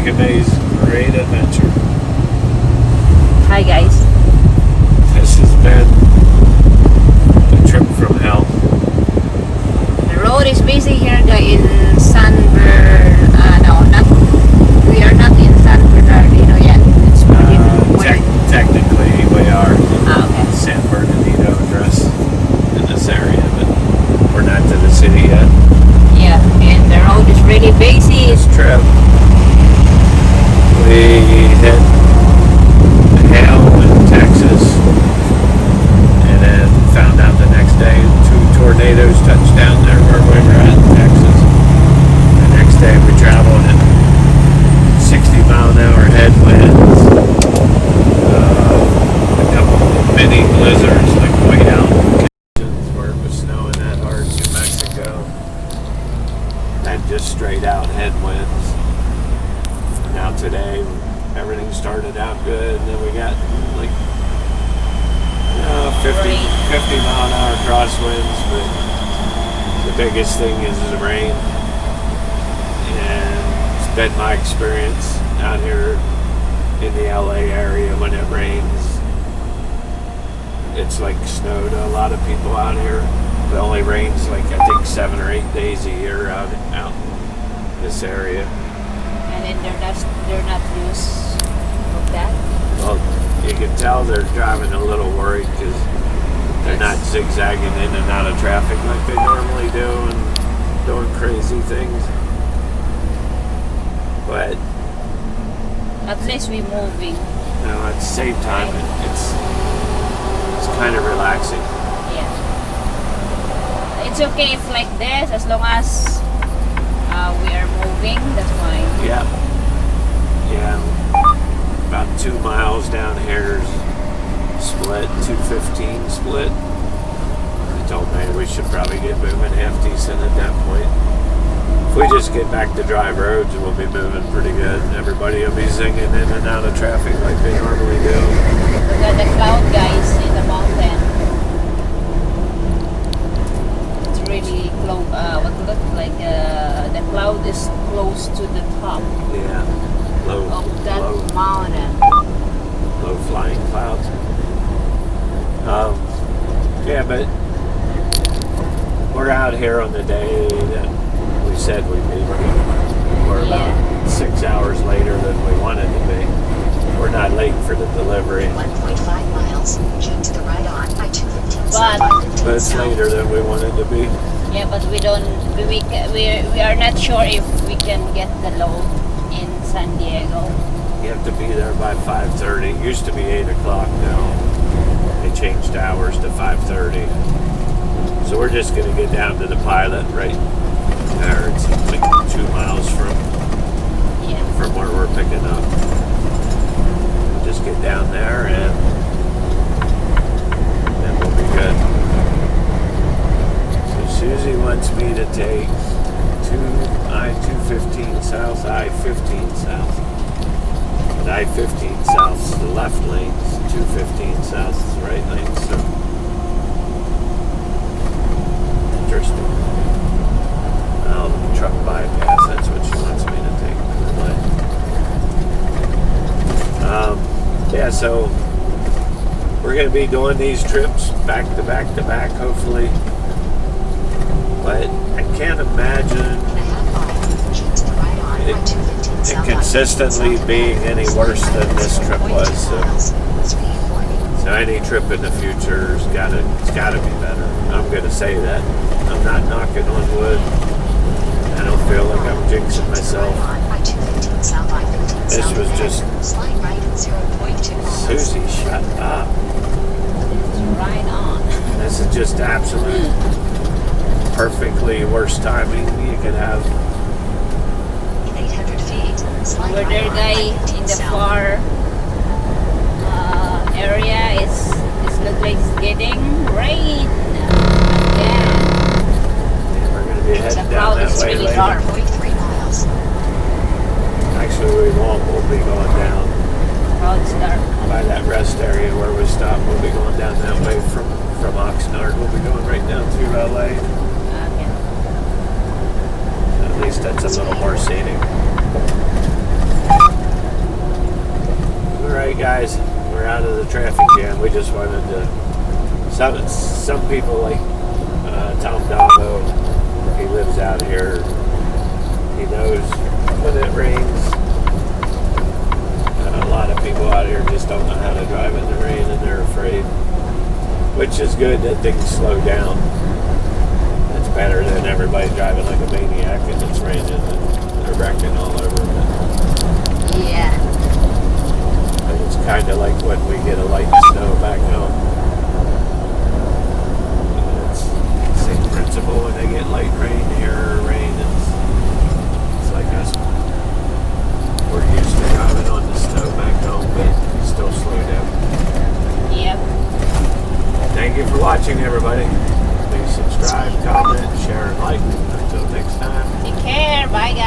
Renee's Great Adventure. Hi guys. This has been a trip from hell. The road is busy here guys in San Bernardino. We are not in San Bernardino yet. It's Technically we are okay. San Bernardino address in this area, but we're not to the city yet. Yeah, and the road is really busy. This trip we hit hail in Texas, and then found out the next day 2 tornadoes touched down there where we were at in Texas. The next day we traveled in 60-mile-an-hour headwinds, a couple of mini blizzards like way out conditions where it was snowing that hard in New Mexico, and just straight out headwinds. Now today everything started out good, and then we got like 50 mile an hour crosswinds, but the biggest thing is the rain. And it's been my experience out here in the LA area when it rains. It's like snow to a lot of people out here. It only rains like I think 7 or 8 days a year out in this area. And then they're not used of that. Well, you can tell they're driving a little worried because they're not zigzagging in and out of traffic like they normally do and doing crazy things. But at least we're moving. At the same time, it's kind of relaxing. Yeah. It's okay if like this, as long as we are moving, that's fine. Yeah. About 2 miles down here's split, 215 split. I told me we should probably get moving half decent at that point. If we just get back to dry roads, we'll be moving pretty good. Everybody will be zinging in and out of traffic like they normally do. Look at the cloud, guys, in the mountain. It's really close. What looks like the cloud is close to the top. Yeah. Of that mountain. Low flying clouds. Yeah, but we're out here on the day that we said we'd be. We're about 6 hours later than we wanted to be. We're not late for the delivery. 1.5 miles, keep to the right on I-215 but it's later than we wanted to be. Yeah, but we are not sure if we can get the load in San Diego. You have to be there by 5:30. It used to be 8 o'clock now. They changed hours to 5:30. So we're just going to get down to the pilot right there. It's like 2 miles from where we're picking up. We'll just get down there and then we'll be good. So Susie wants me to take I-215 south, I-15 south. But I-15 south's the left lane, 215 south is the right lane, so interesting. Well, the truck bypass, that's what she wants me to take. Yeah, so we're going to be doing these trips back to back to back, hopefully. But I can't imagine it consistently being any worse than this trip was. So any trip in the future it's got to be better. I'm going to say that. I'm not knocking on wood. I don't feel like I'm jinxing myself. This was just Susie, shut up. It's right on. This is just absolute perfectly worst timing you could have. 800 feet. We're there, guy, in the far area. It's looks like it's getting rain again. And we're going to be heading The down cloud that is way really later. dark. 3 miles. Actually, we won't. We'll be going down Cloud's dark. by that rest area where we stopped. We'll be going down that way from Oxnard. We'll be going right down through LA. Okay. At least that's a little more scenic. out of the traffic jam. We just wanted to. Some people like Tom Davo, he lives out here. He knows when it rains. A lot of people out here just don't know how to drive in the rain, and they're afraid. Which is good that things slow down. It's better than everybody driving like a maniac and it's raining and they're wrecking all over. Yeah. But it's kind of like when we get a light snow back home. It's the same principle when they get light rain here or rain. It's like us. We're used to driving on the snow back home, but still slow down. Yep. Thank you for watching, everybody. Please subscribe, comment, share, and like. Until next time. Take care. Bye, guys.